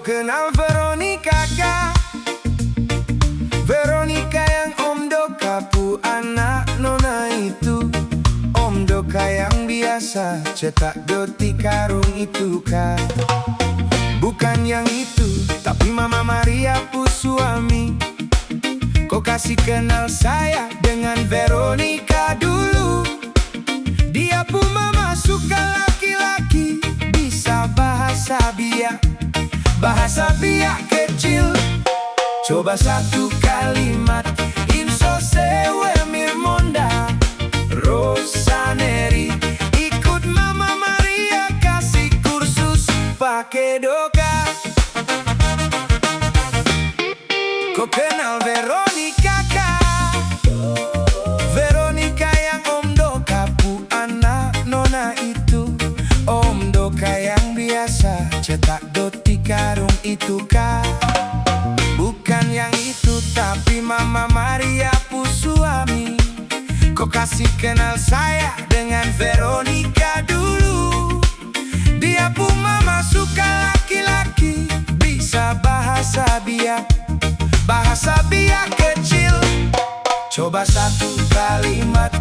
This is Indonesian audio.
kenal Veronica kah? Veronica yang Om Doka pu anak nona itu. Om Doka yang biasa cetak doti karung itu kah? Bukan yang itu, tapi Mama Maria pu suami. Kau kasih kenal saya dengan Veronica dulu. Dia pu mama suka laki-laki, bisa bahasa biak kecil. Coba satu kalimat, Inso sewe mirmonda Rosaneri. Ikut Mama Maria kasih kursus pakai doka. Kau kenal Veronica kah? Veronica yang Om Doka pu anak nona itu. Om Doka yang biasa cetak doti karung itu kah? Bukan yang itu, tapi Mama Maria pu suami. Kau kasih kenal saya dengan Veronica dulu. Dia pu mama suka laki-laki, bisa bahasa biak kecil. Coba satu kalimat,